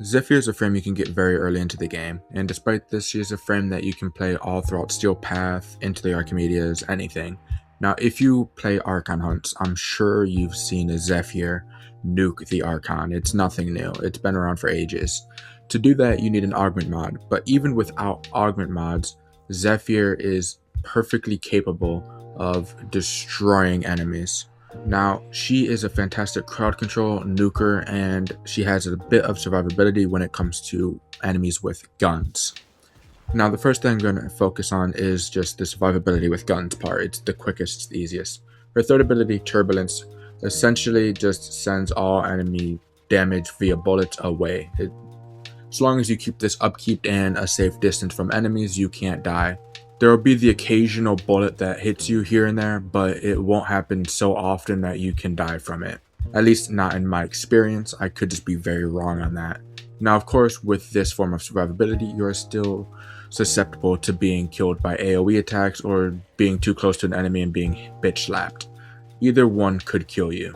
Zephyr is a frame you can get very early into the game, and despite this, she is a frame that you can play all throughout Steel Path, into the Archimedes, anything. Now, if you play Archon hunts, I'm sure you've seen a Zephyr nuke the Archon. It's nothing new, it's been around for ages. To do that, you need an augment mod, but even without augment mods, Zephyr is perfectly capable of destroying enemies. Now, she is a fantastic crowd control nuker, and she has a bit of survivability when it comes to enemies with guns. Now, the first thing I'm going to focus on is just the survivability with guns part. It's the quickest, it's the easiest. Her third ability, Turbulence, essentially just sends all enemy damage via bullets away. As long as you keep this upkeep and a safe distance from enemies, you can't die. There will be the occasional bullet that hits you here and there, but it won't happen so often that you can die from it. At least not in my experience. I could just be very wrong on that. Now, of course, with this form of survivability, you are still susceptible to being killed by AoE attacks or being too close to an enemy and being bitch slapped. Either one could kill you.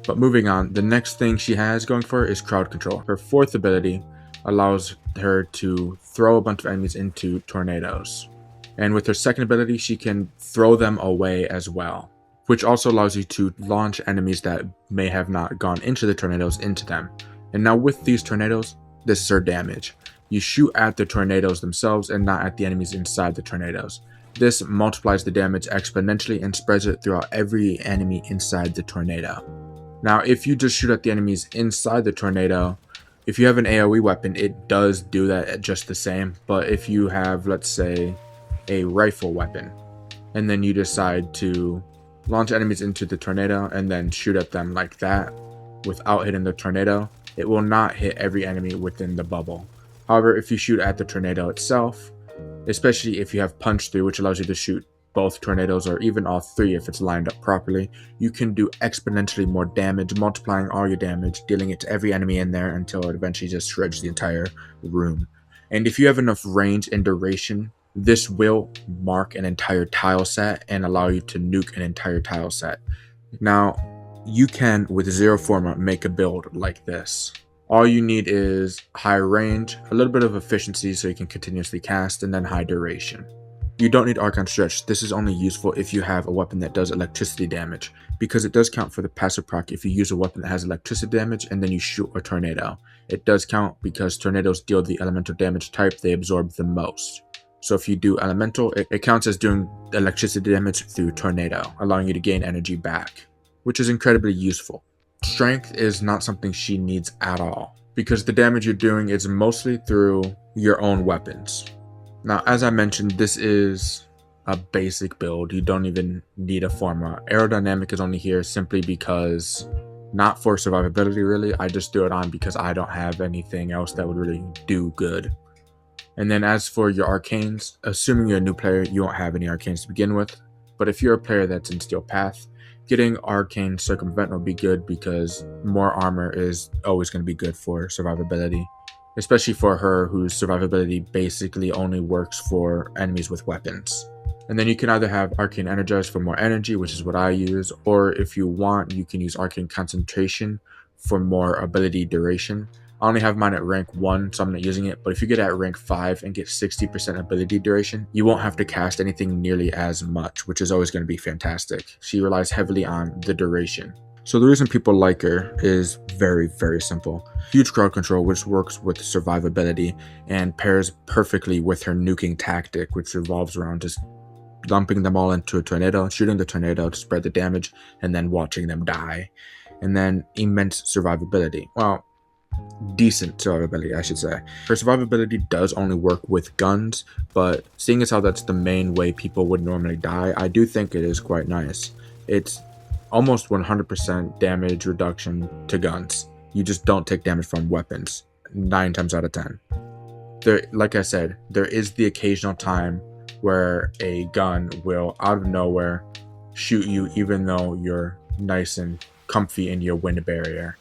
But moving on, the next thing she has going for her is crowd control. Her fourth ability allows her to throw a bunch of enemies into tornadoes. And with her second ability, she can throw them away as well, which also allows you to launch enemies that may have not gone into the tornadoes into them. And now with these tornadoes, this is her damage. You shoot at the tornadoes themselves and not at the enemies inside the tornadoes. This multiplies the damage exponentially and spreads it throughout every enemy inside the tornado. Now, if you just shoot at the enemies inside the tornado, if you have an AoE weapon, it does do that just the same. But if you have, let's say, a rifle weapon, and then you decide to launch enemies into the tornado and then shoot at them like that without hitting the tornado, it will not hit every enemy within the bubble. However, if you shoot at the tornado itself, especially if you have punch through, which allows you to shoot both tornadoes or even all three if it's lined up properly, you can do exponentially more damage, multiplying all your damage, dealing it to every enemy in there until it eventually just shreds the entire room. And if you have enough range and duration, this will mark an entire tile set and allow you to nuke an entire tile set. Now, you can, with zero Forma, make a build like this. All you need is high range, a little bit of efficiency so you can continuously cast, and then high duration. You don't need Archon Stretch. This is only useful if you have a weapon that does electricity damage, because it does count for the passive proc if you use a weapon that has electricity damage and then you shoot a tornado. It does count because tornadoes deal the elemental damage type they absorb the most. So if you do elemental, it counts as doing electricity damage through tornado, allowing you to gain energy back, which is incredibly useful. Strength is not something she needs at all, because the damage you're doing is mostly through your own weapons. Now, as I mentioned, this is a basic build. You don't even need a Forma. Aerodynamic is only here simply because, not for survivability really, I just threw it on because I don't have anything else that would really do good. And then as for your arcanes, assuming you're a new player, you won't have any arcanes to begin with. But if you're a player that's in Steel Path, getting Arcane Circumvent will be good because more armor is always going to be good for survivability. Especially for her, whose survivability basically only works for enemies with weapons. And then you can either have Arcane Energize for more energy, which is what I use, or if you want, you can use Arcane Concentration for more ability duration. I only have mine at rank 1, so I'm not using it, but if you get at rank 5 and get 60% ability duration, you won't have to cast anything nearly as much, which is always going to be fantastic. She relies heavily on the duration. So the reason people like her is very, very simple. Huge crowd control, which works with survivability and pairs perfectly with her nuking tactic, which revolves around just dumping them all into a tornado, shooting the tornado to spread the damage, and then watching them die. And then immense survivability. Well, decent survivability, I should say. Her survivability does only work with guns, but seeing as how that's the main way people would normally die, I do think it is quite nice. It's almost 100% damage reduction to guns. You just don't take damage from weapons 9 times out of 10. Like I said, there is the occasional time where a gun will out of nowhere shoot you even though you're nice and comfy in your wind barrier.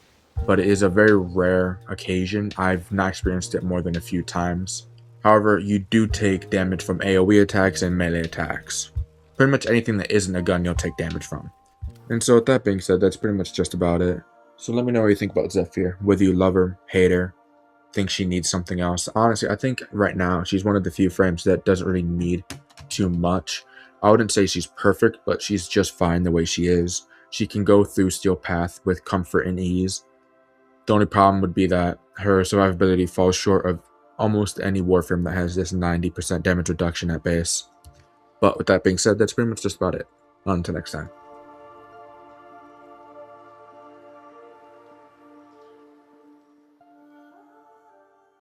But it is a very rare occasion. I've not experienced it more than a few times. However, you do take damage from AoE attacks and melee attacks. Pretty much anything that isn't a gun you'll take damage from. And so with that being said, that's pretty much just about it. So let me know what you think about Zephyr, whether you love her, hate her, think she needs something else. Honestly, I think right now she's one of the few frames that doesn't really need too much. I wouldn't say she's perfect, but she's just fine the way she is. She can go through Steel Path with comfort and ease. The only problem would be that her survivability falls short of almost any Warframe that has this 90% damage reduction at base. But with that being said, that's pretty much just about it. On to next time.